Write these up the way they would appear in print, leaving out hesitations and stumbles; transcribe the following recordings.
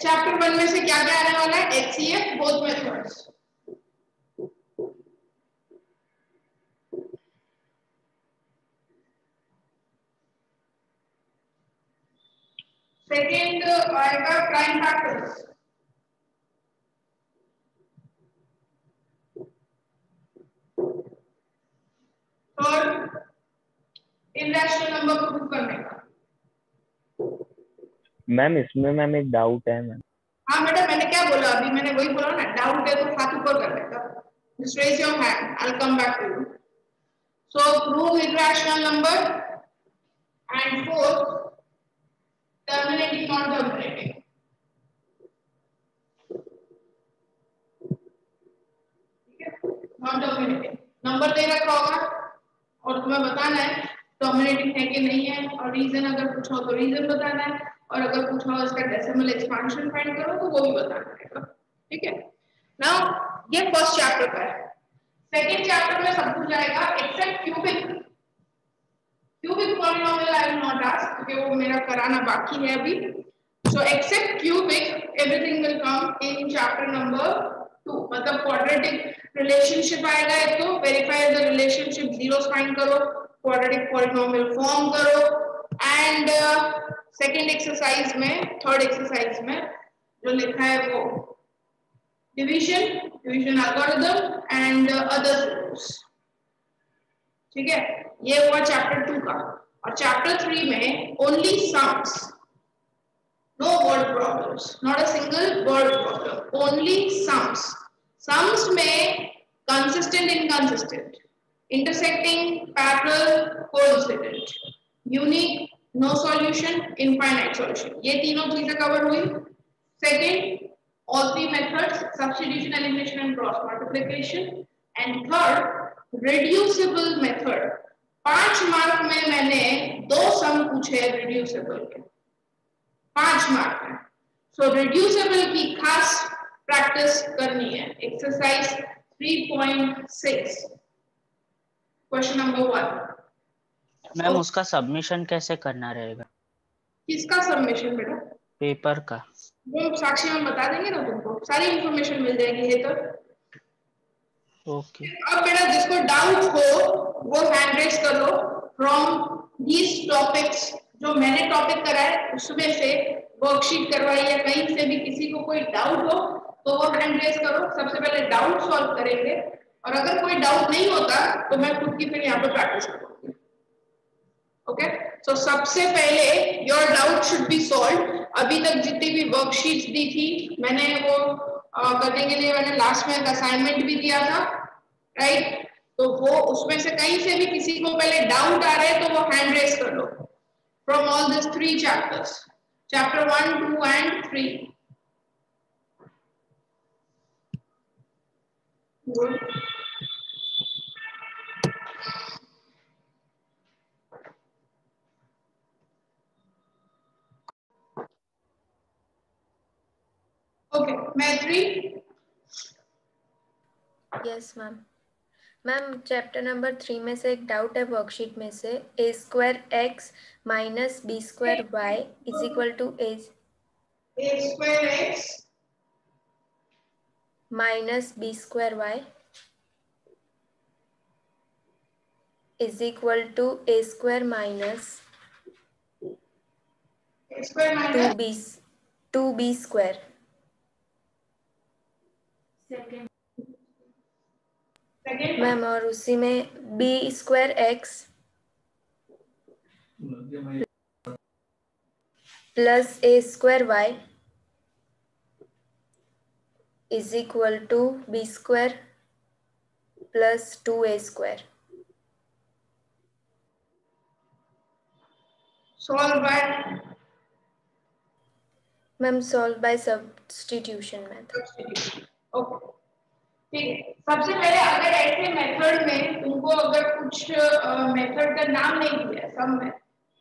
Chapter 1 में से क्या क्या आने वाला है? HCF बोथ मेथड्स, सेकेंड आएगा prime factors, third irrational number को प्रूव करने का। मैम इसमें मैम एक डाउट है मैम। हाँ बेटा, मैंने क्या बोला अभी? मैंने वही बोला ना, डाउट है तो हाथ ऊपर कर लेगा। Just raise your hand, I'll come back to you. So prove irrational number and fourth terminating non-terminating. Non-terminating number दे रखा होगा और तुम्हें बताना है टर्मिनेटिंग है कि नहीं है, और रीजन अगर पूछा हो तो रीजन बताना है, और अगर पूछा हो इसका डेसिमल एक्सपेंशन फाइंड करो तो वो भी बताना है। ठीक है, नाउ ये फर्स्ट चैप्टर का है। सेकंड चैप्टर में सब कुछ आएगा except cubic. Cubic polynomial I will not ask क्योंकि वो मेरा कराना बाकी है अभी। So except cubic everything will come in chapter number 2। मतलब क्वाड्रेटिक रिलेशनशिप आएगा, एक तो verify the relationship, zeros find करो, क्वाड्रेटिक पॉलिनोमियल फॉर्म करो, एंड सेकंड एक्सरसाइज में, थर्ड एक्सरसाइज में जो लिखा है वो division, division algorithm and other rules. ठीक है, ये हुआ चैप्टर 2 का। और चैप्टर 3 में only sums, no word problems, not a single word problem, only sums. Sums में consistent inconsistent, intersecting parallel coincident, unique no solution, infinite solution, ये तीनों चीजें कवर हुई। Second all three methods, substitution, elimination and cross multiplication, and third reducible method। 5 mark में मैंने 2 सम पूछे reducible के, 5 mark में। सो रिड्यूसिबल की खास प्रैक्टिस करनी है। Exercise 3.6 question number 1। मैम उसका सबमिशन कैसे करना रहेगा? किसका सबमिशन बेटा? पेपर का। वो साक्षी में बता देंगे ना, तुमको सारी इंफॉर्मेशन मिल जाएगी है तो। ओके। अब बेटा जिसको डाउट हो वो हैंड रेज कर लो फ्रॉम दीस टॉपिक्स। जो मैंने टॉपिक कराए उसमें से वर्कशीट करवाई या कहीं से भी किसी को कोई डाउट हो तो वो हैंड रेज करो। सबसे पहले डाउट सॉल्व करेंगे, और अगर कोई डाउट नहीं होता तो मैं खुद की फिर यहाँ पे प्रैक्टिस करूंगी। ओके, सो सबसे पहले your doubt should be solve. अभी तक जितनी भी वर्कशीट्स दी थी मैंने वो करने के लिए मैंने लास्ट में एक असाइनमेंट भी दिया था, राइट? तो वो उसमें से कहीं से भी किसी को पहले डाउट आ रहा है तो वो हैंड रेज कर लो from all this 3 chapters, chapter 1, 2 and 3। Good. Okay, Maitri. Yes ma'am. Ma'am chapter number 3 में से एक डाउट है वर्कशीट में से, a square x minus b square y is equal to a square x minus b square y is equal to a square minus 2b square. Ma'am और उसी में b square x plus A square y is equal to B square plus 2a square. Solve by ma'am solve by substitution method. Okay, ठीक है। सबसे पहले अगर ऐसे method में तुमको अगर कुछ मेथड का नाम नहीं दिया सम में,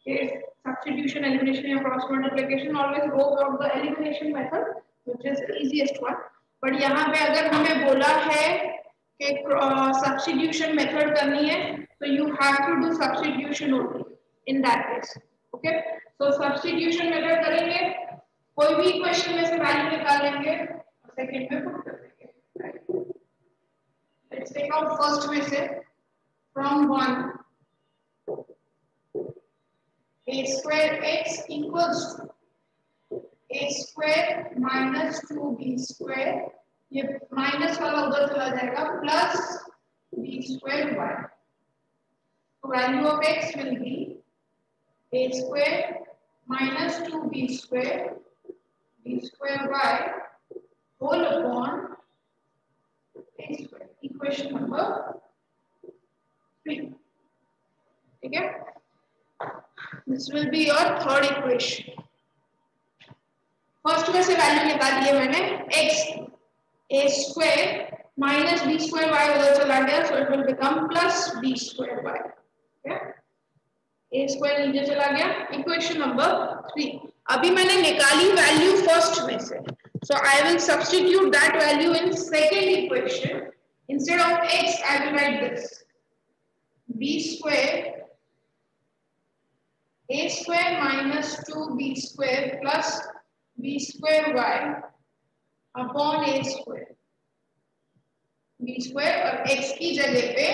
सब्स्टिट्यूशन, एलिमिनेशन या cross multiplication, always go for the elimination method which is the easiest one. But यहाँ पे अगर हमें बोला है कि सब्स्टिट्यूशन मेथड करनी है तो you have to do substitution only in that case. Okay, so substitution method करेंगे। कोई भी इक्वेशन में से वैल्यू निकालेंगे और सेकंड में पुट कर देंगे। लेट्स टेक आउट फर्स्ट में से from 1 a square x equals to a square minus 2b square, ये माइनस वाला उधर चला जाएगा, plus b square y. So value of x will be a square minus 2b square b square y whole upon a square. Equation number 3. ठीक है? This will be your third equation. First में से value निकाली है मैंने x, a square minus b square y उधर चला गया, so it will become plus b square y. a square नीचे चला गया. Equation number 3. अभी मैंने निकाली वैल्यू फर्स्ट में से, so I will substitute that value in second equation. Instead of x I will write this, b square a square minus 2b square plus b square y upon a square. b square और x की जगह पे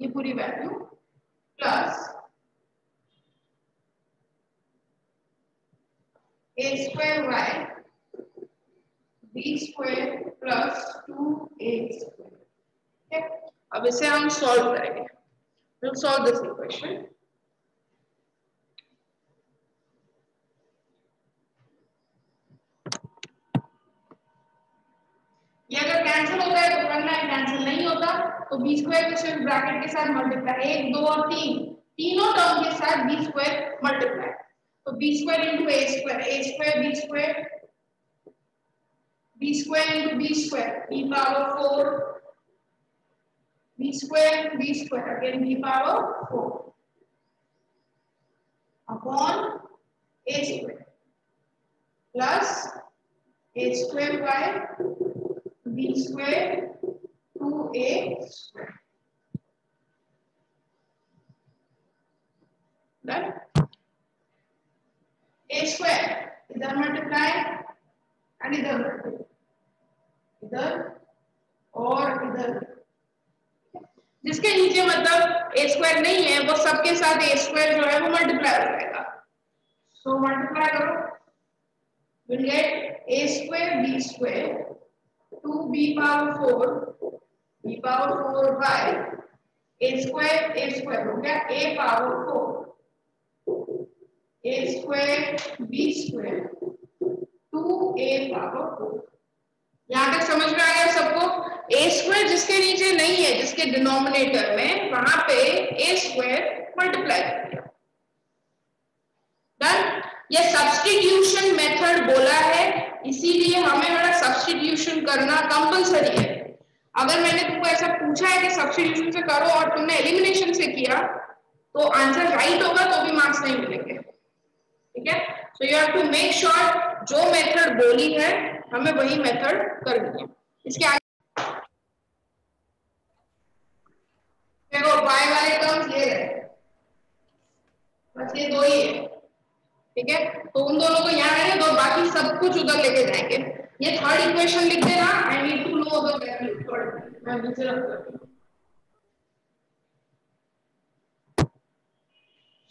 ये पूरी value plus a square y b square plus 2a square. ठीक है? अब इसे हम सॉल्व करेंगे. We'll solve this equation. ये अगर कैंसिल होता है तो करना है, कैंसिल नहीं होता तो बी स्क्वायर को सिर्फ ब्रैकेट के साथ मल्टीप्लाई, 1 2 और 3 तीनों टर्म के साथ बी स्क्वायर मल्टीप्लाई. तो B square into A square B square into B square B power 4 B square again B power 4 upon A square plus A square by b square 2a square. Done. a square इधर multiply and इधर और इधर. जिसके नीचे मतलब a square नहीं है वो सबके साथ a square जो है वो मल्टीप्लाई हो जाएगा. सो मल्टीप्लाई करो, we'll get a square b square 2b power 4 by a square हो गया a power 4 a square b square 2a power 4. यहाँ तक समझ में आ गया सबको? a square जिसके नीचे नहीं है, जिसके डिनोमिनेटर में, वहां पे a square मल्टीप्लाई कर दिया. डन. ये सब्स्टिट्यूशन मेथड बोला है, इसीलिए हमें बड़ा सब्स्टिट्यूशन करना कंपलसरी है. अगर मैंने तुमको ऐसा पूछा है कि सब्स्टिट्यूशन से करो और तुमने एलिमिनेशन से किया तो आंसर राइट होगा तो भी मार्क्स नहीं मिलेंगे. ठीक है? So you have to make sure जो मेथड बोली है हमें वही मेथड करनी है. इसके आगे देखो y वाले टर्म्स ये रहे, बस ये दो ही है. ठीक है? तो उन दोनों को यहाँ रहेंगे, तो बाकी सब कुछ उधर लेके जाएंगे. ये थर्ड इक्वेशन लिख देना. I need to know the value. Third मैं नीचे रख देती हूँ.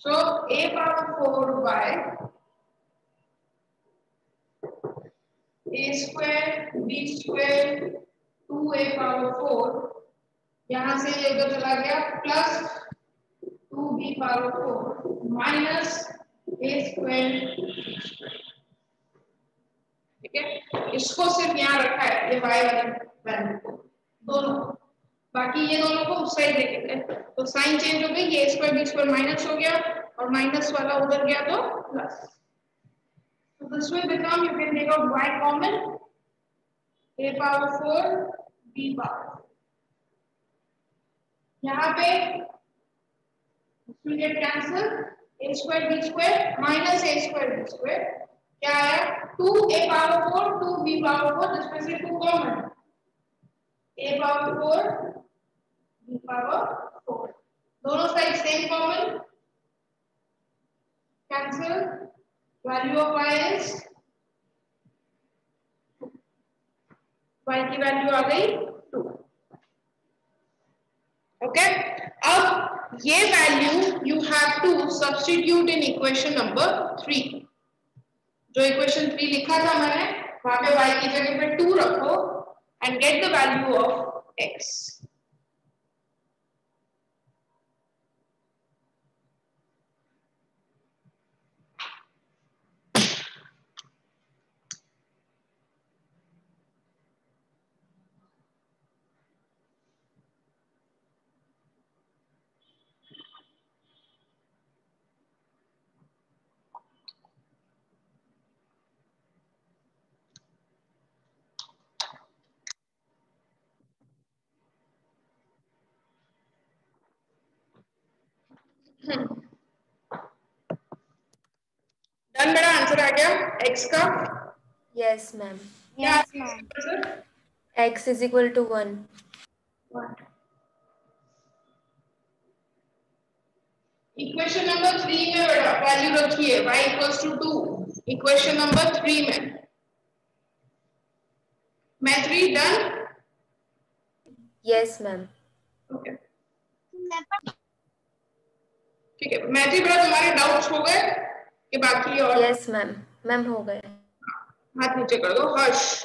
सो a पावर 4 by a square b square 2a power 4, यहाँ से ये उधर चला गया, plus 2b power 4 minus a square. ठीक है? इसको सिर्फ यहाँ रखा है, ये y वाले वैल्यू को दोनों, बाकी ये दोनों को उस साइड लेके गए तो साइन चेंज हो गई. ये स्क्वायर बी स्क्वायर माइनस हो गया और माइनस वाला उधर गया तो plus. So this will become, you can take out y common, a power 4 b power. यहाँ पे will get cancelled. a square b square minus a square b square क्या आया? 2a power 4 2b power 4, जिसमें से 2 common, a power 4 b power 4, दोनों side same common, cancel. Value of y is y की value आ गई 2। Okay, अब ये value you have to substitute in equation number 3। जो इक्वेशन 3 लिखा था मैंने, वहां पे y की जगह पे 2 रखो and get the value of x। Done बेटा, आंसर आ गया x का। Yes ma'am. क्या answer? x is equal to 1। Equation number 3 में बेटा वैल्यू रखिए y equals to 2। Equation number 3 में math 3 done. Yes ma'am. Okay ठीक है, मैथ 3 बेटा तुम्हारे डाउट्स हो गए कि बाकी और? यस मैम, मैम हो गए। हाथ नीचे कर दो। Harsh,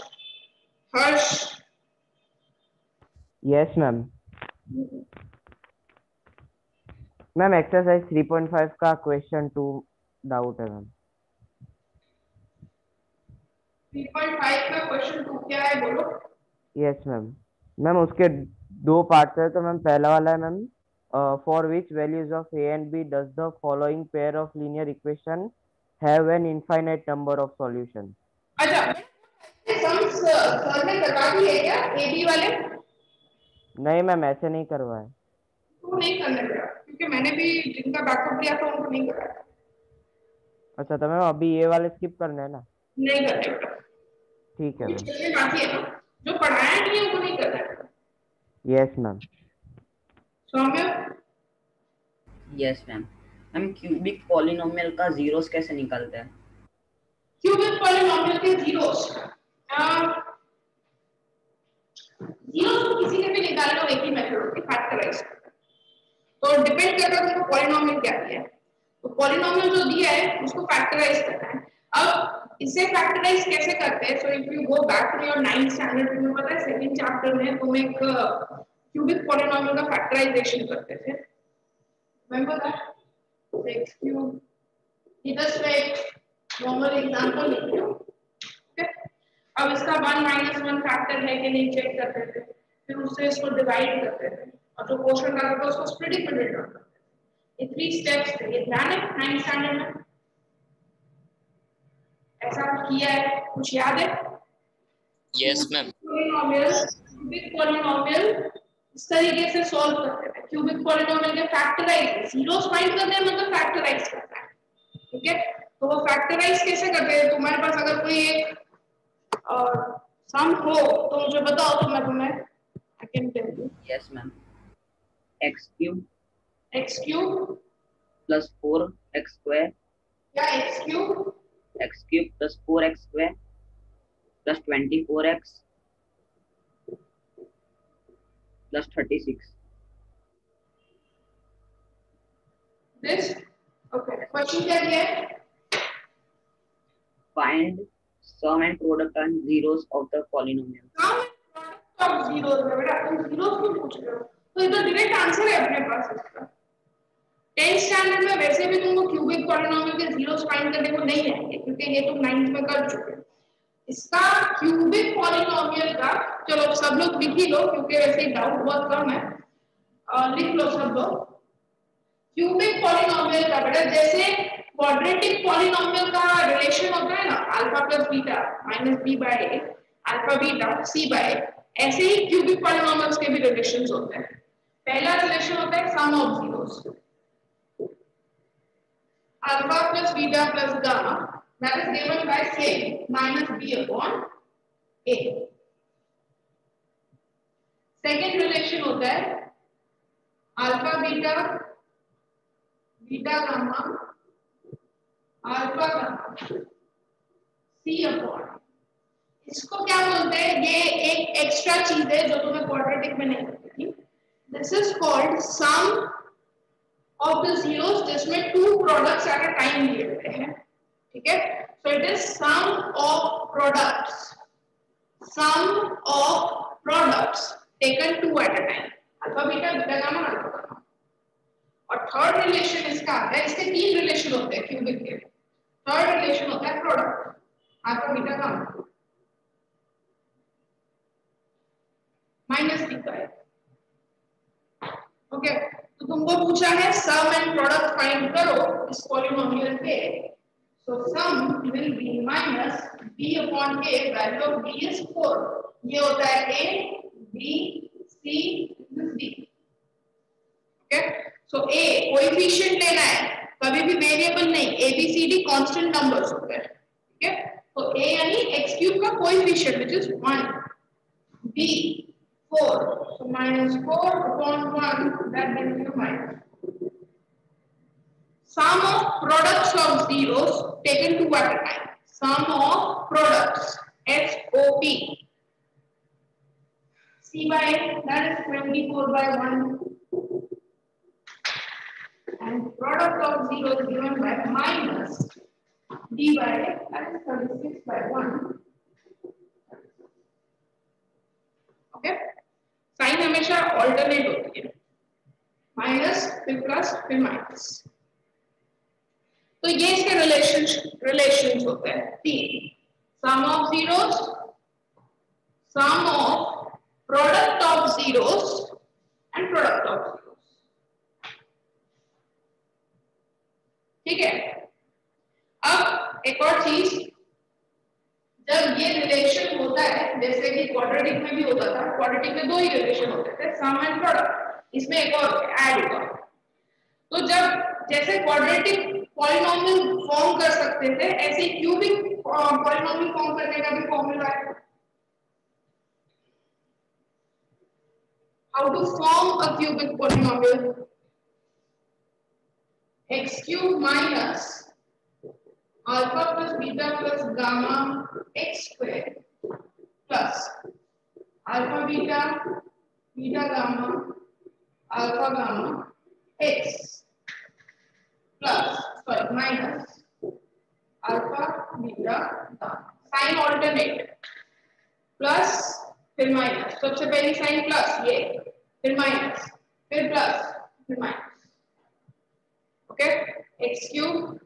Harsh. Yes ma'am. Ma'am exercise 3.5 का क्वेश्चन 2 डाउट है मैम। 3.5 का क्वेश्चन 2 क्या है बोलो? Yes ma'am. मैम उसके दो पार्ट्स है, तो मैम पहला वाला है ma'am, for which values of A and B does the following pair of linear equation have an infinite number of solution. अच्छा, सम्स सर ने करवा दी है क्या ए बी वाले? नहीं मैम, ऐसे नहीं करवाए। तो नहीं करने दिया क्योंकि मैंने भी जिनका बैकअप लिया था उनको नहीं कराया। अच्छा, तो मैम अभी ये वाले स्किप करने हैं ना? नहीं करने बेटा, ठीक है कुछ मैम। करने बाकी है ना, जो पढ़ाया नहीं है वो नहीं करना है। Yes ma'am. Saumya? Yes ma'am. Ma'am cubic polynomial का जीरोस कैसे निकालते हैं? क्यूबिक पॉलिनोमियल के जीरोस जीरोस को किसी ने भी निकाल लो, एक ही मेथड होती है फैक्टराइज। तो डिपेंड करता है तुमको पॉलिनोमियल क्या दिया है। तो पॉलिनोमियल जो दिया है उसको फैक्टराइज करना है। अब इसे फैक्टराइज कैसे करते हैं? So if you go back to your 9th standard, तुम्हें पता है सेकंड चैप्टर में तुम एक क्यूबिक पॉलिनोमियल का फैक्टराइजेशन करते थे, रिमेंबर दैट? x क्यूब, इधर से एक नॉर्मल एग्जांपल लिख लो। अब इसका 1 - 1 फैक्टर है कि नहीं चेक करते थे, फिर उससे इसको डिवाइड करते थे और जो क्वेश्चन आता था उसको स्प्लिटिंग में डिवाइड करते थे। ये 3 स्टेप्स थे। ये ध्यान है 9th स्टैंडर्ड में ऐसा किया है? कुछ याद है? Yes ma'am. क्यूबिक पॉलिनोमियल इस तरीके से सॉल्व करते थे। क्यूबिक पॉलिनोमियल के फैक्टराइज, जीरोस फाइंड करते हैं मतलब फैक्टराइज करना है। ठीक है, तो वो फैक्टराइज कैसे करते हैं? तुम्हारे पास अगर कोई एक और सम हो तो मुझे बताओ, तो मैं तुम्हें I can tell you. Yes ma'am. x cube plus 4x square या x cube plus 4x square plus 24x plus 36। This okay. Question क्या दिया है? Find sum and product and zeros of the polynomial. Sum product of zeros है बेटा, तुम zeros क्यों पूछ रहे हो? तो ये तो डायरेक्ट आंसर है अपने पास इसका। 10th स्टैंडर्ड में वैसे भी तुमको क्यूबिक पॉलिनोमियल के जीरोस फाइंड करने को नहीं आएंगे क्योंकि ये तुम 9th में कर चुके हो। इसका क्यूबिक पॉलिनोमियल का, चलो सब लोग लिख ही लो क्योंकि वैसे डाउट बहुत कम है, लिख लो सब लोग। क्यूबिक पॉलिनोमियल का बेटा जैसे क्वाड्रेटिक पॉलिनोमियल का रिलेशन होता है ना, alpha plus beta minus b by a, alpha beta c by, ऐसे ही क्यूबिक पॉलिनोमियल्स के भी रिलेशंस होते हैं। पहला रिलेशन होता है sum of zeros, alpha plus beta plus gamma that is given by k minus b upon a। Second relation होता है alpha beta beta gamma alpha gamma c upon. इसको क्या बोलते हैं, ये एक एक्स्ट्रा चीज है जो तुम्हें क्वाड्रेटिक में नहीं मिलती थी। This is called sum of the zeros जिसमें two products at a time लिए हुए हैं, ठीक है। So it is sum of products, sum of products taken two at a time, alpha beta beta gamma alpha gamma. और third relation इसका आता है, इसके तीन रिलेशन होते हैं क्यूबिक के। थर्ड रिलेशन होता है product, alpha beta gamma minus B का है, ओके। तो तुमको पूछा है सम एंड प्रोडक्ट फाइंड करो इस पॉलिनोमियल के। So sum will be minus b upon a, value of b is 4, ये होता है a b c d, okay. So a coefficient लेना है, कभी भी वेरिएबल नहीं, a b c d constant numbers होते हैं, ठीक है। तो a यानी x³ का coefficient which is 1, b 4, so minus 4 upon 1, that gives you minus. Sum of products of zeros taken two at a time. Sum of products, SOP. C by that is 24 by 1. And product of zeros given by minus D by that is 36 by 1. Okay. Sign हमेशा alternate होती है, minus फिर plus फिर minus. तो ये इसके relations होते हैं तीन, sum of zeros, sum of product of zeros and product of zeros, ठीक है। अब एक और चीज, जब ये रिलेशन होता है, जैसे कि क्वाड्रेटिक में भी होता था, क्वाड्रेटिक में दो ही रिलेशन होते थे, सम एंड प्रोडक्ट, इसमें एक और ऐड होगा। तो जब जैसे क्वाड्रेटिक पॉलिनोमियल फॉर्म कर सकते थे, ऐसे क्यूबिक पॉलिनोमियल फॉर्म करने का भी फॉर्मूला है। How to form a cubic polynomial, x³ minus alpha plus beta plus gamma x square plus alpha beta beta gamma alpha gamma x plus sorry minus alpha beta gamma, sign alternate, plus फिर minus, सबसे पहली sign plus ये, फिर minus, फिर plus, फिर minus, okay. x³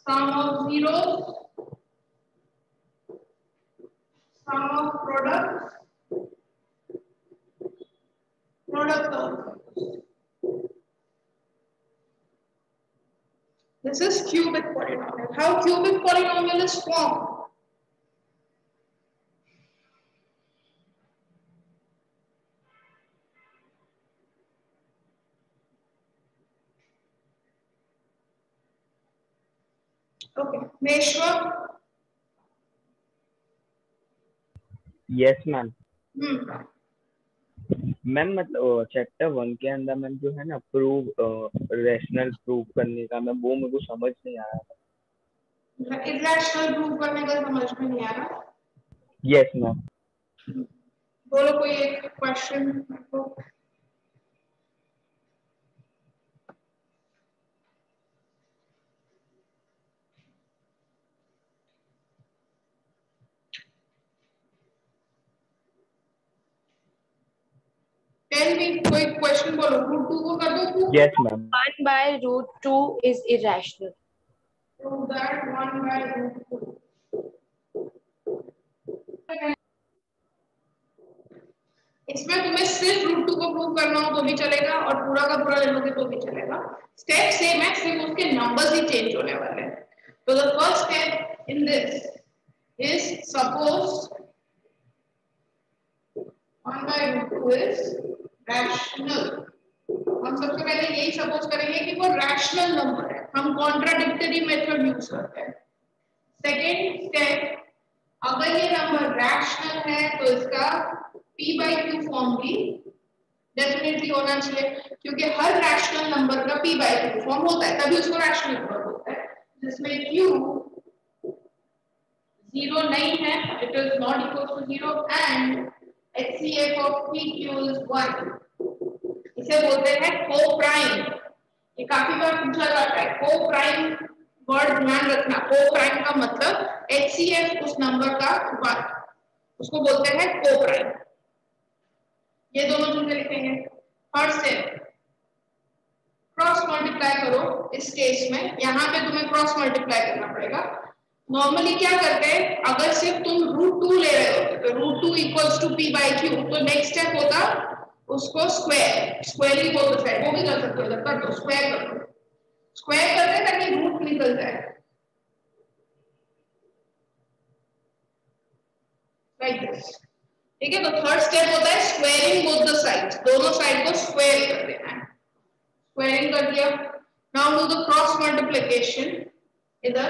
sum of zeros, sum of products, product of zeros. This is cubic polynomial. How cubic polynomial is formed? Okay, Meshwar. Yes ma'am. Hmm. Ma'am मतलब chapter 1 के अंदर ma'am जो है ना prove rational prove करने का, मैं वो मेरे को समझ नहीं आ रहा। इरेशनल प्रूव करने का समझ में नहीं आ रहा। Yes ma'am. बोलो कोई एक क्वेश्चन को। टेल मी कोई क्वेश्चन बोलो। √2 को कर दो 2। Yes ma'am. 1 by √2 is irrational. Prove that 1 by √2. इसमें तुम्हें सिर्फ √2 को प्रूव करना हो तो भी चलेगा और पूरा का पूरा ले लोगे तो भी चलेगा। स्टेप सेम है, सिर्फ उसके नंबर्स ही चेंज होने वाले हैं। तो the first step in this is suppose 1 by √2 is rational। हम सबसे पहले यही सपोज करेंगे कि वो रैशनल नंबर है, हम कॉन्ट्राडिक्टरी मेथड यूज करते हैं। सेकेंड स्टेप, अगर ये नंबर रैशनल है तो इसका p by q फॉर्म भी डेफिनेटली होना चाहिए, क्योंकि हर रैशनल नंबर का p by q फॉर्म होता है, तभी उसको रैशनल नंबर बोलते हैं। जिसमें q 0 नहीं है, it is not equal to 0 and HCF of PQ is 1. इसे बोलते हैं को-प्राइम। ये काफी बार पूछा जाता है। को-प्राइम वर्ड ध्यान रखना, को-प्राइम का मतलब HCF उस नंबर का 1, उसको बोलते हैं को-प्राइम। ये दोनों चीजें लिखेंगे। फर्स्ट स्टेप क्रॉस मल्टीप्लाई करो। इस केस में यहाँ पे तुम्हें क्रॉस मल्टीप्लाई करना पड़ेगा। नॉर्मली क्या करते हैं, अगर सिर्फ तुम √2 ले रहे हो तो √2 इक्वल्स टू p/q, तो नेक्स्ट स्टेप होता उसको स्क्वायर, स्क्वायरिंग बोल सकते हैं, वो भी कर सकते हो, जब कर दो स्क्वायर कर दो, स्क्वायर करते हैं ताकि रूट निकल जाए, लाइक दिस। ठीक है, तो थर्ड स्टेप होता है स्क्वायरिंग बोथ द साइड्स, दोनों साइड को स्क्वायर कर देना है। स्क्वायरिंग कर दिया। Now do the cross multiplication. इधर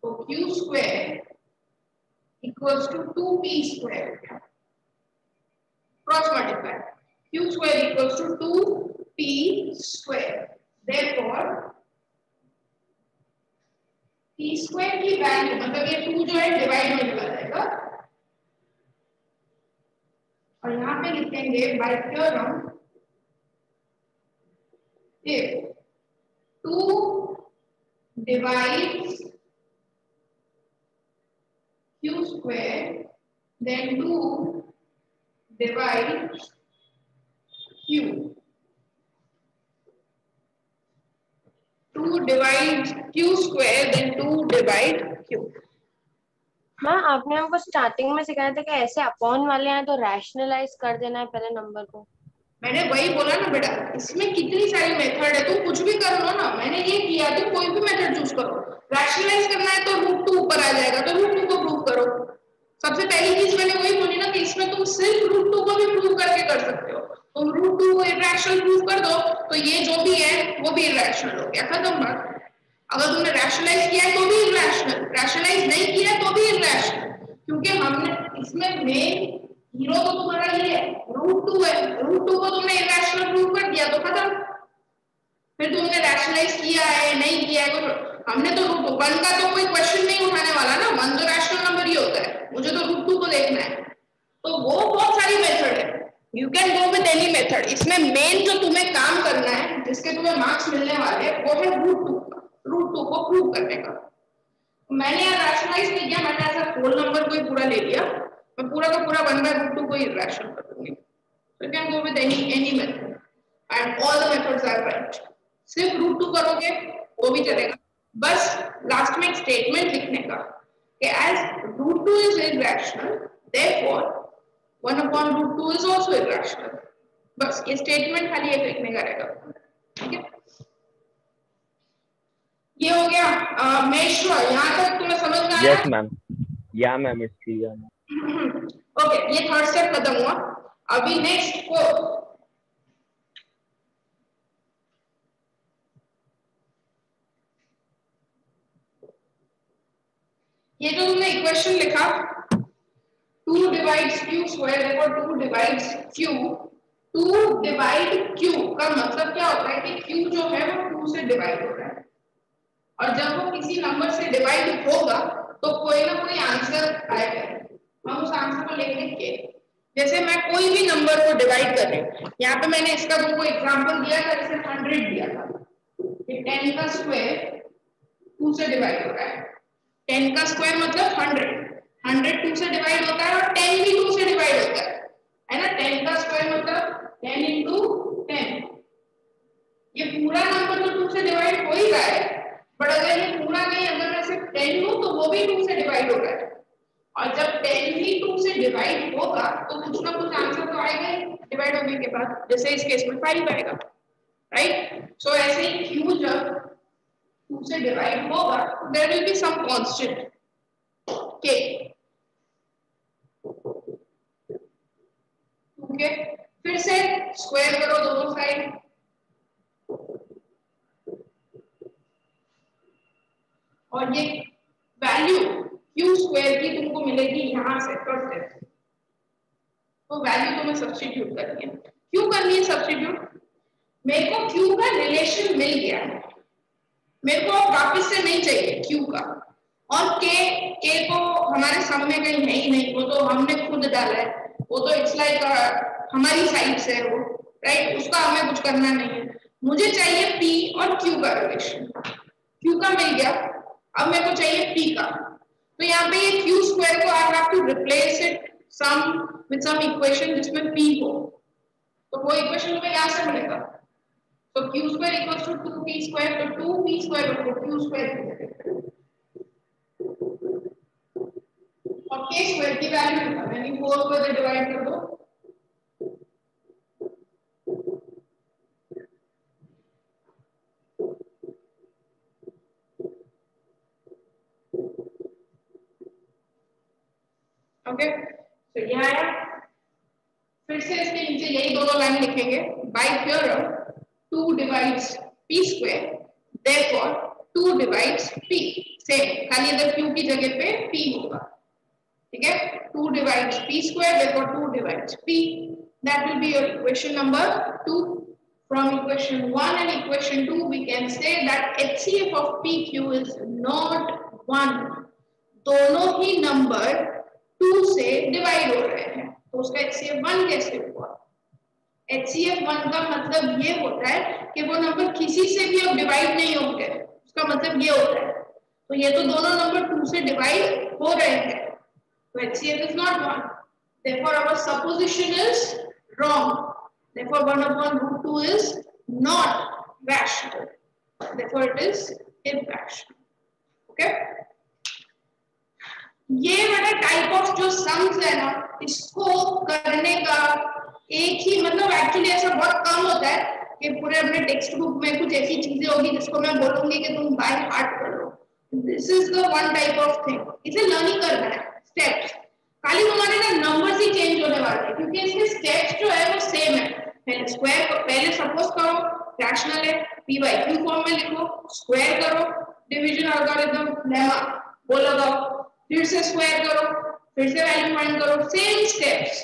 तो q square equals to 2p square. Cross multiply. Q square equals to 2p square. Therefore, p square की वैल्यू मतलब ये 2 जो है डिवाइड में चला जाएगा और यहाँ पे लिखेंगे by theorem if 2 divides q square then 2 divides q. 2 divides q square then 2 divide q. Ma'am आपने हमको स्टार्टिंग में सिखाया था कि ऐसे अपॉन वाले हैं तो रैशनलाइज कर देना है पहले नंबर को। मैंने वही बोला ना बेटा, इसमें कितनी सारी मेथड है, तुम कुछ भी कर लो ना। मैंने ये किया, तुम कोई भी मेथड चूज करो। रैशनलाइज करना है तो √2 ऊपर आ जाएगा, तो √2 को प्रूव करो। सबसे पहली चीज मैंने वही बोली ना कि इसमें तुम सिर्फ √2 को भी प्रूव करके कर सकते हो। तुम √2 को इरैशनल प्रूव कर दो तो ये जो भी है वो भी इरैशनल हो गया, खत्म बात। अगर तुमने रैशनलाइज किया है तो भी इरैशनल, रैशनलाइज नहीं किया तो भी इरैशनल, क्योंकि हमने इसमें मेन हीरो तो तुम्हारा ये है, √2 है। √2 को तुमने इरैशनल प्रूव कर दिया तो खत्म। फिर तुमने रैशनलाइज किया है नहीं किया है, तो हमने तो √1 का तो कोई क्वेश्चन नहीं उठाने वाला ना, 1 तो रैशनल नंबर ही होता है, मुझे तो √2 को देखना है। तो वो बहुत सारी मेथड है, you can go with any method. इसमें मेन जो तुम्हें काम करना है, जिसके तुम्हें मार्क्स मिलने वाले, वो है √2 को प्रूव करने का। मैंने यार रैशनलाइज नहीं किया, मैंने ऐसा होल नंबर को ही पूरा ले लिया, मैं पूरा का पूरा 1/√2 को ही रैशनल कर दूंगी। So you can go with any method and all the methods are right. सिर्फ √2 करोगे वो भी चलेगा, बस लास्ट में एक स्टेटमेंट लिखने का कि as √2 is irrational therefore 1/√2 is also irrational। बस ये स्टेटमेंट खाली एक लिखने का रहेगा, ठीक है। ये हो गया। मेश्वर, यहाँ तक तुम्हें समझ में आया? यस मैम, या मैम इट्स क्लियर। ओके, ये थर्ड स्टेप खत्म हुआ। अभी नेक्स्ट फोर्थ, ये जो तुमने इक्वेशन लिखा 2 divides q square, देखो 2 divides q, 2 divide q का मतलब क्या होता है कि q जो है वो 2 से डिवाइड हो रहा है, और जब वो किसी नंबर से डिवाइड होगा तो कोई ना कोई आंसर आएगा, हम उस आंसर को लेंगे के। जैसे मैं कोई भी नंबर को डिवाइड कर रही हूँ, यहाँ पे मैंने इसका तुमको एग्जांपल दिया था, जैसे 100 दिया था कि 10 का स्क्वायर 2 से डिवाइड हो रहा है। 10 का स्क्वायर मतलब 100 2 से डिवाइड होता है और 10 भी 2 से डिवाइड होता है ना। 10 का स्क्वायर मतलब 10 into 10, ये पूरा नंबर तो 2 से डिवाइड हो ही रहा है, बट अगर ये पूरा नहीं, अगर मैं सिर्फ 10 लूं तो वो भी 2 से डिवाइड हो रहा है, और जब 10 भी 2 से डिवाइड होगा तो कुछ ना कुछ आंसर तो आएगा ही डिवाइड होने के बाद, जैसे इस केस में 5 आएगा, राइट। सो ऐसे ही q जब 2 से डिवाइड होगा there will be some constant k, okay. फिर से स्क्वायर करो दोनों साइड, और ये वैल्यू q स्क्वायर की तुमको मिलेगी यहाँ से फर्स्ट स्टेप, तो वैल्यू तुम्हें सब्स्टिट्यूट करनी है। क्यों करनी है सब्स्टिट्यूट? मेरे को q का रिलेशन मिल गया है, मेरे को वापस से नहीं चाहिए Q का, और K को हमारे सम में कहीं है ही नहीं, वो तो हमने खुद डाला है, वो तो इट्स लाइक हमारी साइड से है वो, राइट, उसका हमें कुछ करना नहीं है। मुझे चाहिए P और Q का रिलेशन। Q का मिल गया, अब मेरे को चाहिए P का, तो यहाँ पे ये Q स्क्वायर को I have to replace it some with some equation जिसमें P हो, तो वो इक्वेशन हमें यहाँ से मिलेगा, तो Q square equals to 2P square, तो 2P स्क्वायर को Q स्क्वायर और K स्क्वायर की वैल्यू निकालना, यानी 4 को इधर डिवाइड कर दो, ओके, तो ये आया। फिर से इसके नीचे यही दोनों लाइन लिखेंगे, bye theorem 2 divides P square, therefore 2 divides P, same, खाली इधर Q की जगह पे P होगा, ठीक है, 2 divides P square, therefore 2 divides P, that will be your equation number 2. From equation 1 and equation 2 we can say that HCF of PQ is not 1, दोनों ही number 2 से डिवाइड हो रहे हैं, तो उसका HCF 1 कैसे हुआ? HCF 1 का मतलब ये होता है कि वो नंबर किसी से भी अब डिवाइड नहीं होंगे, उसका मतलब ये होता है, तो ये तो दोनों नंबर 2 से डिवाइड हो रहे हैं, तो HCF is not 1, therefore our supposition is wrong, therefore 1 upon root 2 is not rational, therefore it is irrational, okay? ये वाला टाइप ऑफ जो सम्स है ना, इसको करने का एक ही मतलब एक्चुअली ऐसा बहुत कम होता है कि पूरे अपने टेक्स्ट बुक में कुछ ऐसी चीजें होगी जिसको मैं बोलूंगी कि तुम बाय हार्ट कर लो, this is the one type of thing, इसे लर्निंग करना है, स्टेप्स, खाली तुम्हारे ना नंबर्स ही चेंज होने वाले हैं, क्योंकि इसके स्टेप्स जो है वो सेम है। पहले स्क्वायर को पहले सपोज करो रैशनल है, P by Q फॉर्म में लिखो, स्क्वायर करो, डिवीजन एल्गोरिथम लेमा वो लगाओ, फिर से स्क्वायर करो, फिर से वैल्यू फाइंड करो, सेम स्टेप्स।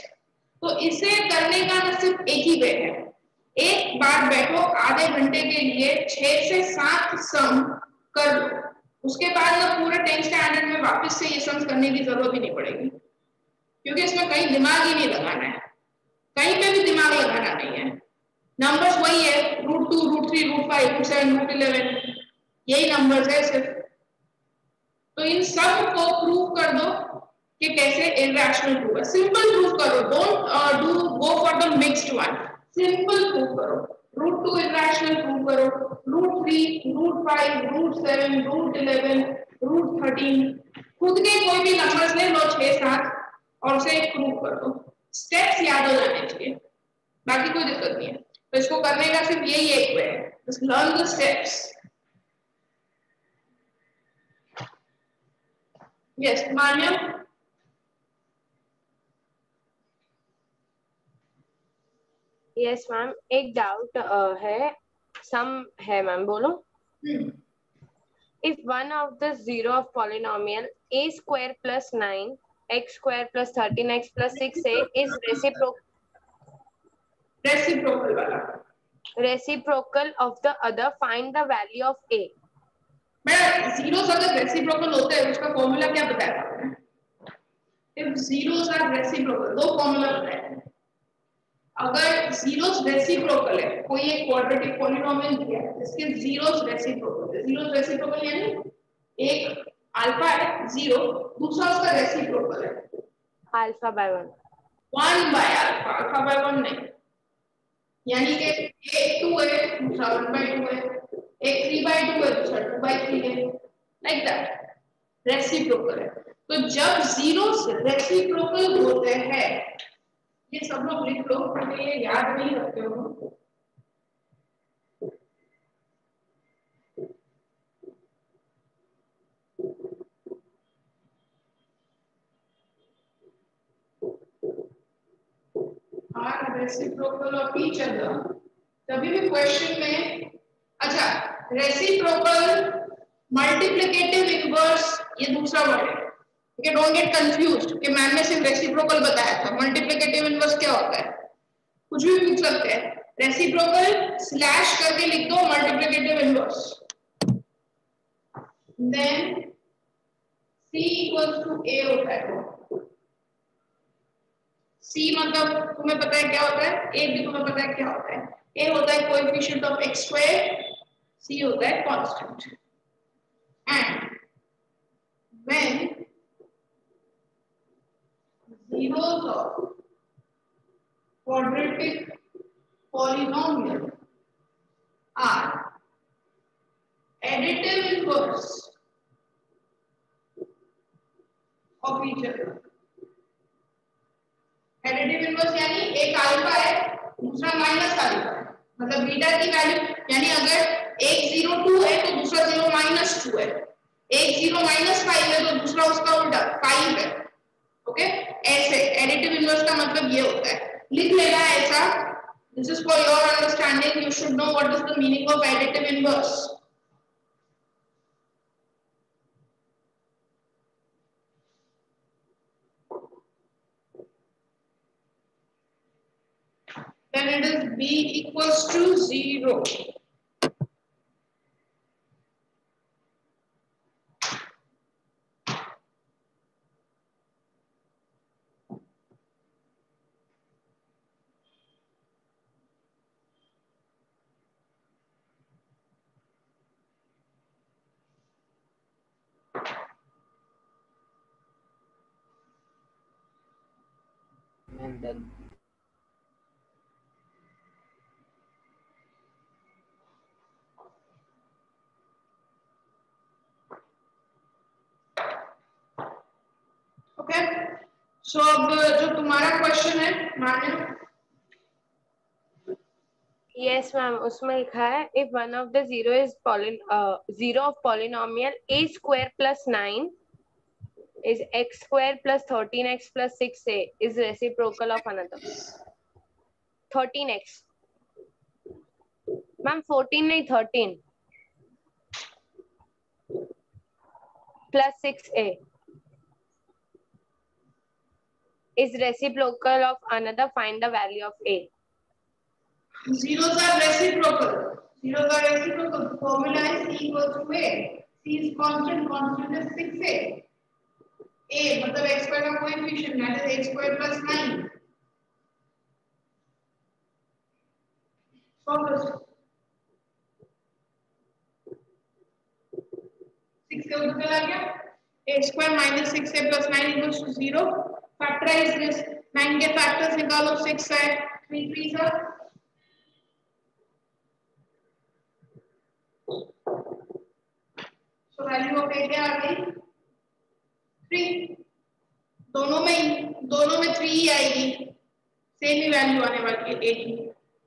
तो इसे करने का ना सिर्फ एक ही वे है, एक बार बैठो आधे घंटे के लिए 6 से 7 सम कर लो, उसके बाद ना पूरे 10 स्टैंडर्ड में वापस से ये सम्स करने की जरूरत ही नहीं पड़ेगी, क्योंकि इसमें कहीं दिमाग ही नहीं लगाना है, कहीं पे भी दिमाग लगाना नहीं है, नंबर्स वही है, √2 √3 √5 √7 √11, यही नंबर्स है सिर्फ। तो इन सब को प्रूव कर दो कि कैसे इरैशनल प्रूव है, सिंपल प्रूव करो, don't do go for the mixed one, simple prove करो, √2 इरैशनल प्रूव करो, √3 √5 √7 √11 √13, खुद के कोई भी नंबर्स ले लो 6-7 और उसे प्रूव कर दो, स्टेप्स याद हो जाने चाहिए, बाकी कोई दिक्कत नहीं है। तो इसको करने का सिर्फ यही एक वे है, just learn the steps. Yes Manya, yes ma'am, एक डाउट है, सम है मैम, बोलो। If one of the zero of polynomial a square plus 9 x square plus 13x plus 6a is reciprocal of the other, find the value of a। मैं zeros अगर reciprocal होते हैं उसका formula क्या बताया आपने? If zeros are reciprocal, दो formula बताया। अगर जीरोस रेसिप्रोकल है, कोई एक क्वाड्रेटिक पॉलिनोमियल दिया है जिसके जीरोस रेसिप्रोकल है, जीरोस रेसिप्रोकल यानी एक अल्फा है 0, दूसरा उसका रेसिप्रोकल है alpha by 1, 1 by alpha, alpha by 1 नहीं, यानी कि एक 2 है दूसरा 1 बाय 2 है, एक 3 बाय 2 है दूसरा 2 बाय 3 है, लाइक दैट, रेसिप्रोकल है। तो जब जीरोस रेसिप्रोकल होते हैं, ये सब लोग लिख लो क्योंकि ये याद नहीं रखते हो, are reciprocal of each other, तभी भी क्वेश्चन में, अच्छा रेसिप्रोकल मल्टीप्लिकेटिव इनवर्स ये दूसरा वर्ड है, ओके, डोंट गेट कंफ्यूज्ड कि मैम ने सिर्फ रेसिप्रोकल बताया था, मल्टीप्लिकेटिव इनवर्स क्या होता है कुछ भी पूछ सकते हैं, रेसिप्रोकल स्लैश करके लिख दो multiplicative inverse, then C equals to A होता है। C मतलब तुम्हें पता है क्या होता है, A भी तुम्हें पता है क्या होता है। A होता है coefficient of x square, C होता है constant. And when zeros of quadratic polynomial are additive inverse of each other। Additive inverse यानी एक अल्फा है दूसरा माइनस अल्फा है, मतलब बीटा की वैल्यू, यानी अगर एक 0 2 है तो दूसरा 0 -2 है, एक 0 -5 है तो दूसरा उसका उल्टा 5 है। ओके, ऐसे एडिटिव इनवर्स का मतलब ये होता है, लिख लेना है ऐसा। This is for your understanding, you should know what is the meaning of additive inverse. Then it is b equals to 0. Ma'am done. Okay, so अब जो तुम्हारा क्वेश्चन है मान्य, यस मैम, उसमें लिखा है if one of the zero of polynomial a square plus 9 is x square plus 13x plus 6a is reciprocal of another 13x। Ma'am 14 नहीं 13 plus 6a is reciprocal of another, find the value of a। zeros are reciprocal, zeros are reciprocal, formula is c equals to a, c is constant, constant is 6a, a मतलब x square का coefficient that is x square plus 9। Solve this, 6 से उधर चला गया, a square minus 6a plus 9 equals to 0। Factorise this, 9 के factors निकालो, 6 है, 3 3 are, so value of a क्या आ गई 3। दोनों में 3 ही आएगी, सेम ही वैल्यू आने वाली है 8 की।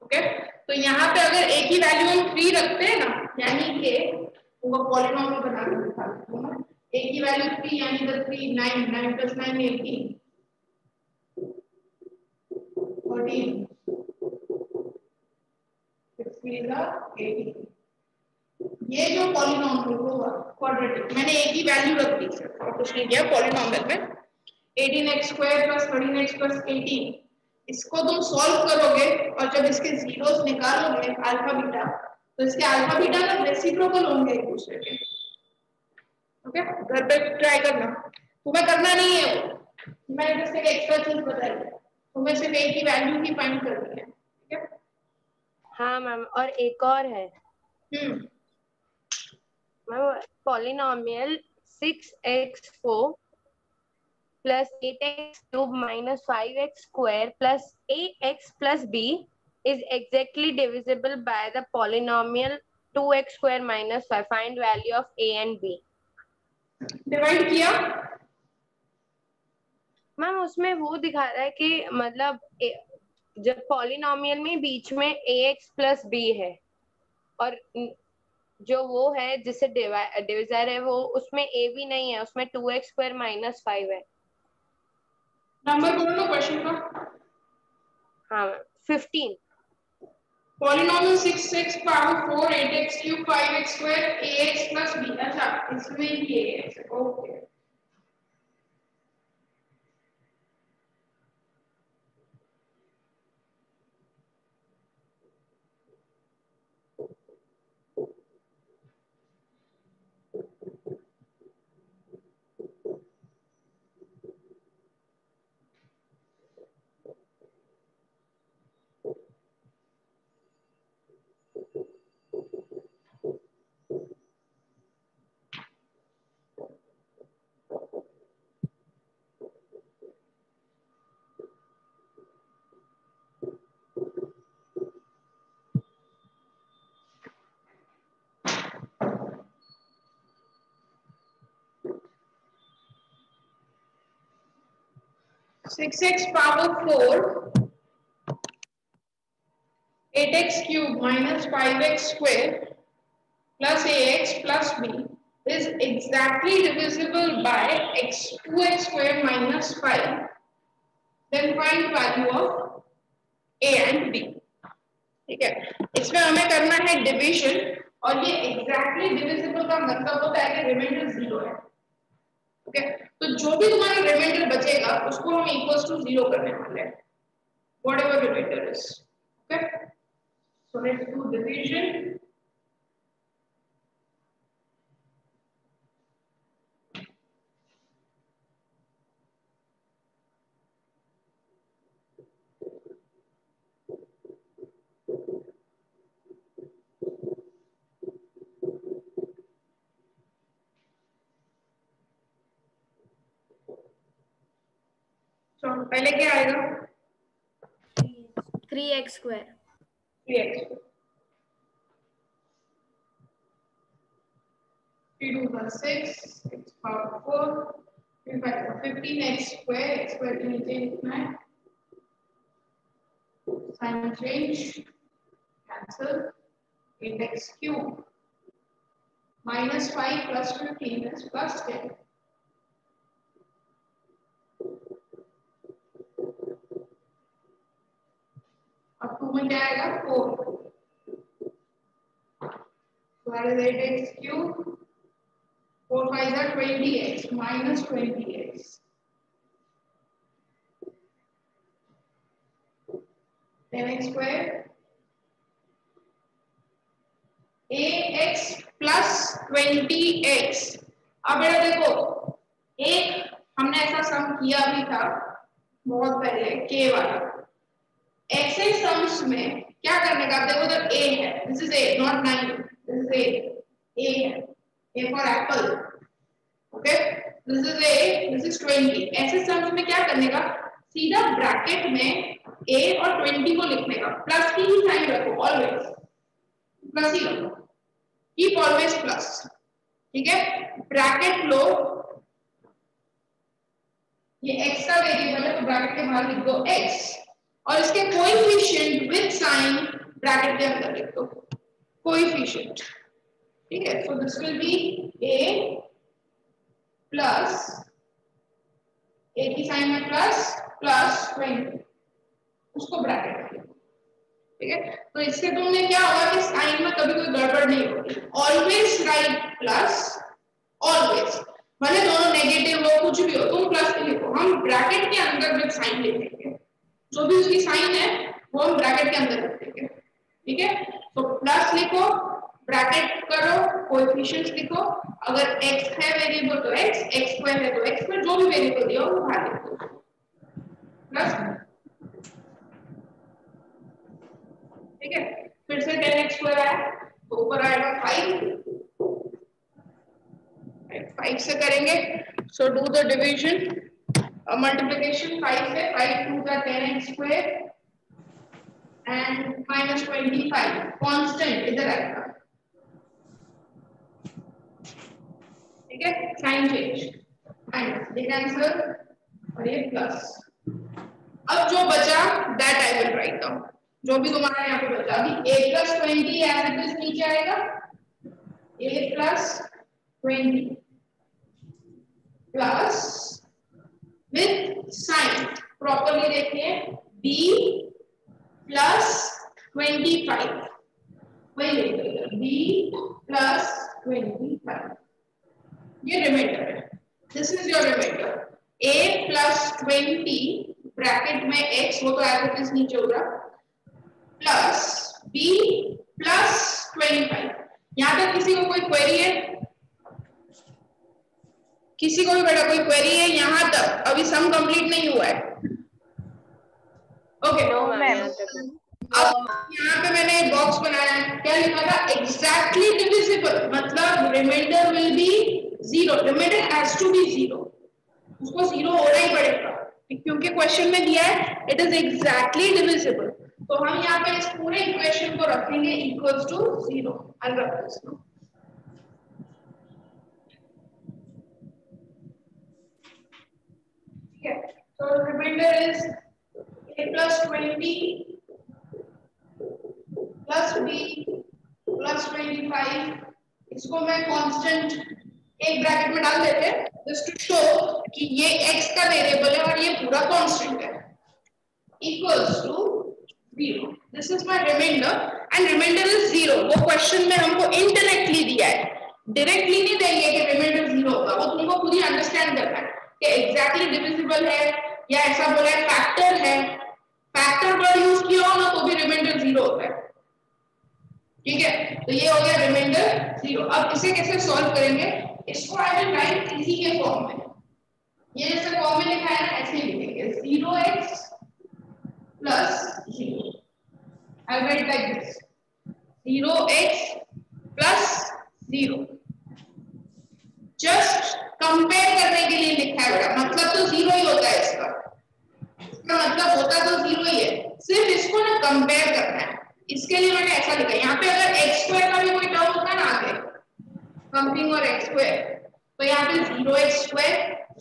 ओके, तो यहाँ पे अगर एक ही वैल्यू हम 3 रखते हैं ना, यानी कि वो पॉलिनोमियल बना के दिखा देते हैं ना, एक ही वैल्यू 3 यानी कि 3 9 9 + 9 18 14 16 18। ये जो पॉलिनोमियल होगा क्वाड्रेटिक, मैंने एक ही वैल्यू रख दी सिर्फ और कुछ नहीं किया पॉलिनोमियल में, 18x square plus 13x plus 18, इसको तुम सॉल्व करोगे और जब इसके जीरोस निकालोगे अल्फा बीटा, तो इसके अल्फा बीटा ना रेसिप्रोकल होंगे एक दूसरे के। ओके, घर पे ट्राई करना, तुम्हें करना नहीं है वो, मैंने जैसे एक एक्स्ट्रा चीज बताई है, तुम्हें सिर्फ एक ही वैल्यू की फाइंड करनी है। ठीक है, हाँ मैम, और एक और है ma'am, polynomial 6x4 plus 8x cube minus 5x square plus ax plus b is exactly divisible by the polynomial 2x square minus 5। Find value of a and b। Divide किया मैम, उसमें वो दिखा रहा है कि मतलब जब पॉलिनोमियल में बीच में ax plus b है और जो वो है जिससे डिविजर है वो, उसमें a भी नहीं है, उसमें 2x square minus 5 है। नंबर बोलो क्वेश्चन का। हाँ, 15। Polynomial 6x power 4 8x cube 5x square ax plus b, अच्छा इसमें ही ax है, okay. 6x power 4 8x cube minus 5x square plus ax plus b is exactly divisible by 2x square minus 5. Then find value of a and b. ठीक है, इसमें हमें करना है division और ये एग्जैक्टली डिविजिबल का मतलब होता है कि रिमाइंडर 0 है. ओके, तो जो भी तुम्हारा रिमाइंडर बचेगा उसको हम इक्वल्स टू 0 करने वाले हैं, whatever reminder is. Okay, so let's do division. तो पहले क्या आएगा? 3x square. 3x 3 2 + 6 x power 4 3 5 15x square x square के नीचे लिखना है, sign change cancel, 8x cube minus 5 plus 15 is plus 10. अब 2 में क्या आएगा? 4. So that is 8x cube. 4 5 are 20x minus 20x. Then x square. ax plus 20x. अब बेटा देखो, एक हमने ऐसा सम किया भी था बहुत पहले k वाला. ऐसे सम्स में क्या करने का? देखो तो a है, this is a not 9, this is a है, a for Apple. Okay, this is a, this is 20. ऐसे सम्स में क्या करने का? सीधा ब्रैकेट में a और 20 को लिखने का, प्लस की ही साइन रखो, ऑलवेज प्लस ही रखो, कीप ऑलवेज प्लस. ठीक है, ब्रैकेट लो, ये x का वेरिएबल है तो ब्रैकेट के बाहर लिख दो x और इसके कोएफिशिएंट विद साइन ब्रैकेट के अंदर लिख दो कोएफिशिएंट. ठीक है, so this will be a plus a की साइन में प्लस प्लस 20, उसको ब्रैकेट में लिखो. ठीक है, तो इससे तुमने क्या होगा कि साइन में कभी कोई गड़बड़ नहीं होगी. ऑलवेज राइट प्लस, ऑलवेज, भले दोनों नेगेटिव हो कुछ भी हो तुम प्लस लिखो. हम ब्रैकेट के अंदर विद साइन लिखेंगे, जो भी उसकी साइन है वो हम ब्रैकेट के अंदर लिखेंगे. ठीक है, तो प्लस लिखो, ब्रैकेट करो, कोएफिशिएंट्स लिखो. अगर x है वेरिएबल तो x, x स्क्वायर है तो x में जो भी वेरिएबल दिया हो वो बाहर लिख दो प्लस. ठीक है, फिर से 10x स्क्वायर आया तो ऊपर आएगा 5 से करेंगे. So do the division, multiplication 5 से. 5 2 का 10x square and minus 25 constant इधर आएगा. ठीक है, साइन चेंज माइनस, ये कैंसिल और ये प्लस. अब जो बचा that I will write down, जो भी तुम्हारा यहाँ पे बचा. अभी a plus 20 as it is नीचे आएगा, a plus 20 plus with sign properly देखिए b प्लस 25, वही लिखेगा b प्लस 25. ये रिमाइंडर है, this is your reminder. a plus 20 bracket में x, वो तो एज इट इज नीचे होगा, प्लस b प्लस 25. यहाँ तक किसी को कोई क्वेरी है? किसी को भी बेटा कोई क्वेरी है यहाँ तक? अभी सम कंप्लीट नहीं हुआ है. ओके, अब यहाँ पे मैंने एक बॉक्स बनाया है, क्या लिखा था? एग्जैक्टली डिविजिबल, मतलब reminder will be 0, reminder has to be 0, उसको 0 होना ही पड़ेगा क्योंकि क्वेश्चन में दिया है इट इज एग्जैक्टली डिविजिबल. तो हम यहाँ पे इस पूरे इक्वेशन को रखेंगे इक्वल्स टू 0. आई रख दिस. ठीक है, So remainder is a plus 20 plus b plus 25. इसको मैं कांस्टेंट एक ब्रैकेट में डाल देते हैं जस्ट टू शो कि ये x का वेरिएबल है और ये पूरा कांस्टेंट है equals to 0. This is my reminder and reminder is 0. वो क्वेश्चन में हमको इनडायरेक्टली दिया है, डायरेक्टली नहीं देंगे कि रिमाइंडर 0 होगा. वो तुमको खुद ही अंडरस्टैंड करना है कि एग्जैक्टली डिविजिबल है या ऐसा बोला है फैक्टर है. फैक्टर वर्ड यूज किया हो ना तो भी रिमाइंडर 0 होता है. ठीक है, तो ये हो गया रिमाइंडर 0. अब इसे कैसे सॉल्व करेंगे? इसको आई विल राइट इसी के फॉर्म में. ये जैसे फॉर्म में लिखा है ना ऐसे ही लिखेंगे 0x plus 0. I'll write like this 0x plus 0. Just compare करने के लिए लिखा है बेटा, मतलब तो 0 ही होता है इसका मतलब होता तो 0 ही है, सिर्फ इसको ना कंपेयर करना है. इसके लिए मैंने ऐसा लिखा है. यहाँ पे अगर x² का भी कोई टर्म होता ना आगे समथिंग और x², तो यहाँ पे 0x²,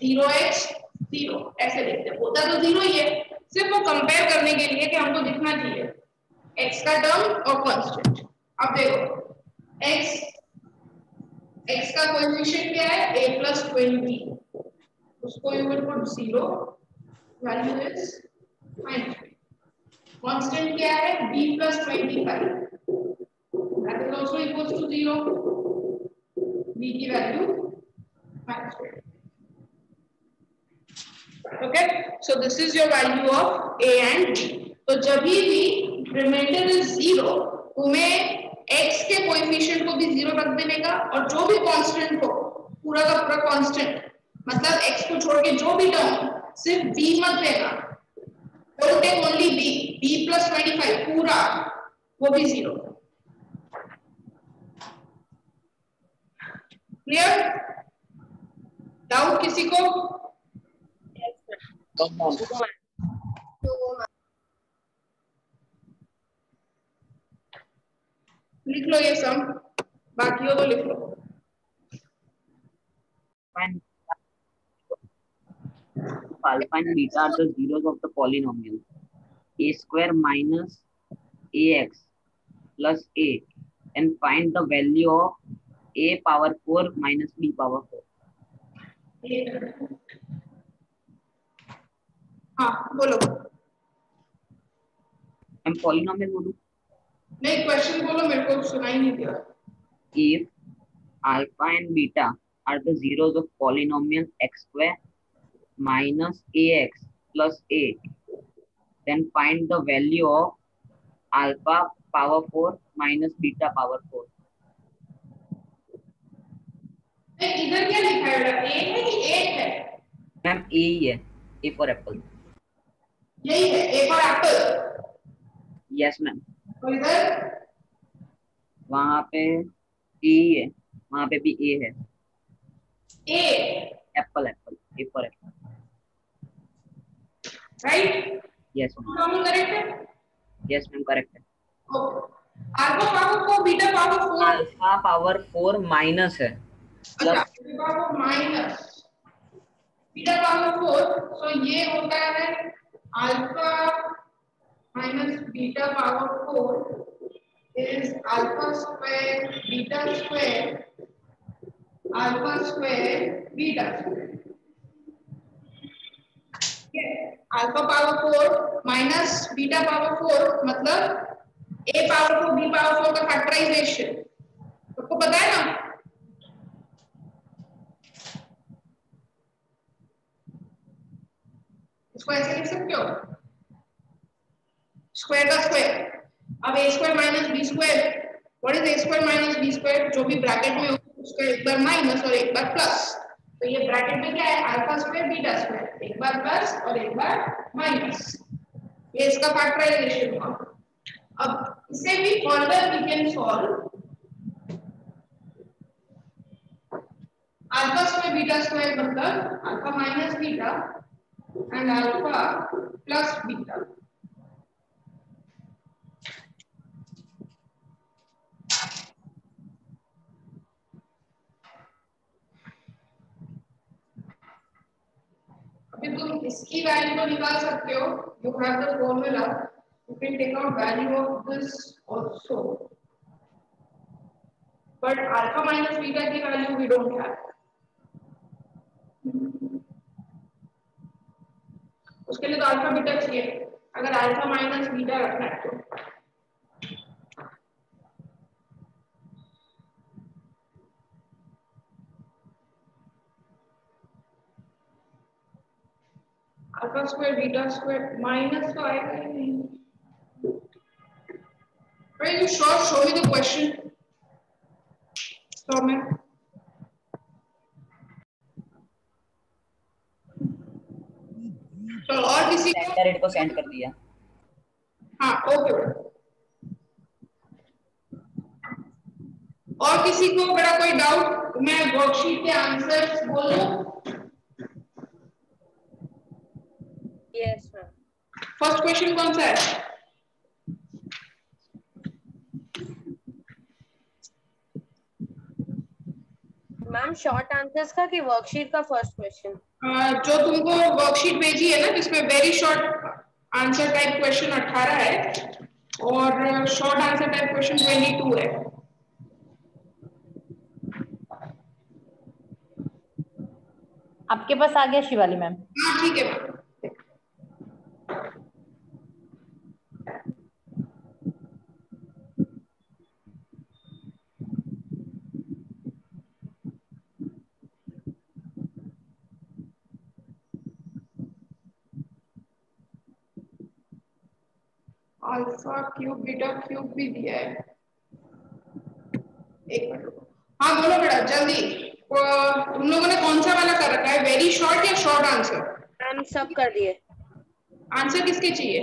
0x, 0 ऐसे लिखते हैं. होता तो 0 ही है, सिर्फ वो कंपेयर करने के लिए कि हमको दिखना चाहिए x का टर्म और कांस्टेंट. अब देखो x का कोएफिशिएंट क्या है? a plus 20. उसको you will put 0. Value is -3. Constant क्या है? b plus 25. That is also equals to 0. b की value -3. Okay, so this is your value of a and b. तो जब भी रिमाइंडर इज 0, तुम्हें x के कोएफिशिएंट को भी 0 रख देने का और जो भी कांस्टेंट हो पूरा का पूरा कांस्टेंट, मतलब x को छोड़ के जो भी टर्म सिर्फ b मत लेना. Don't take only b plus 25 पूरा वो भी 0. क्लियर? डाउट किसी को? लिख लो ये सम, बाकी हो तो लिख लो. Alpha and beta are the zeros of the polynomial a square minus ax plus a, and find the value of a power 4 minus b power 4. हाँ बोलो. हम polynomial बोलूं? नहीं, क्वेश्चन बोलो, मेरे को सुनाई नहीं दिया. If alpha and beta are the zeros of polynomial x square minus ax plus a, then find the value of alpha power 4 minus beta power 4. इधर क्या लिखा है बेटा? a है कि 8 है? मैम a ही है, a for apple. यही है a for apple. Yes ma'am. और इधर वहाँ पे a ही है, वहाँ पे भी a है. a Apple Apple, a for apple. Right? Yes ma'am. दोनों करेक्ट है? यस मैम करेक्ट है. Okay. Alpha power 4 beta power 4. Alpha power 4 minus है. अच्छा, alpha power minus beta power 4, सो ये होता है alpha minus beta power 4 is alpha square beta square alpha square beta square. Alpha power 4 minus beta power 4 मतलब a पावर 4 b power 4 का factorisation. आपको पता है ना? इसको ऐसे लिख सकते हो, स्क्वायर का स्क्वायर. अब a square minus b square, what is a square minus b square? जो भी ब्रैकेट में हो उसका एक बार माइनस और एक बार प्लस. तो ये ब्रैकेट में क्या है? अल्फा स्क्वायर बीटा स्क्वायर, एक बार प्लस और एक बार माइनस. ये इसका फैक्टराइजेशन हुआ. अब इसे भी further we can solve. Alpha square beta square मतलब alpha minus beta and alpha plus beta. अभी तुम इसकी वैल्यू तो निकाल सकते हो, you have the formula, you can take out value of this also, but alpha minus beta की value we don't have. उसके लिए तो अल्फा बीटा चाहिए, अगर अल्फा माइनस बीटा रखना है तो। Alpha square beta square minus तो आएगा ही नहीं। Are you sure? Show me the question. So मैं तो और किसी को सेंड कर दिया। हाँ ओके। और किसी को बड़ा कोई डाउट? मैं वर्कशीट के आंसर्स बोलूं? Yes ma'am. फर्स्ट क्वेश्चन कौन सा है? मैम शॉर्ट आंसर्स का कि वर्कशीट का फर्स्ट क्वेश्चन? जो तुमको वर्कशीट भेजी है ना, जिसमें very short answer type question 18 है और शॉर्ट आंसर टाइप क्वेश्चन 22 है। आपके पास आ गया शिवाली मैम? हाँ ठीक है ma'am. Alpha cube beta cube भी दिया है, एक मिनट। हाँ बोलो बेटा जल्दी। तुम लोगों ने कौन सा वाला कर रखा है, वेरी शॉर्ट या शॉर्ट आंसर? मैम सब कर दिए। आंसर किसके चाहिए?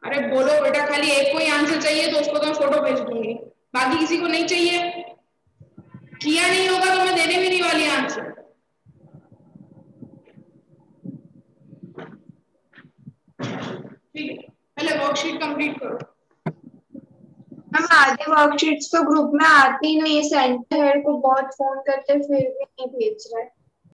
अरे बोलो बेटा, खाली एक को ही आंसर चाहिए तो उसको तो मैं फोटो भेज दूंगी, बाकी किसी को नहीं चाहिए? किया नहीं होगा तो मैं देने भी नहीं वाली आंसर। ठीक है, पहले वर्कशीट कंप्लीट करो। हम आधे वर्कशीट्स तो ग्रुप में आती नहीं है, सेंटर हेड को बहुत फोन करते फिर भी नहीं भेज रहा है।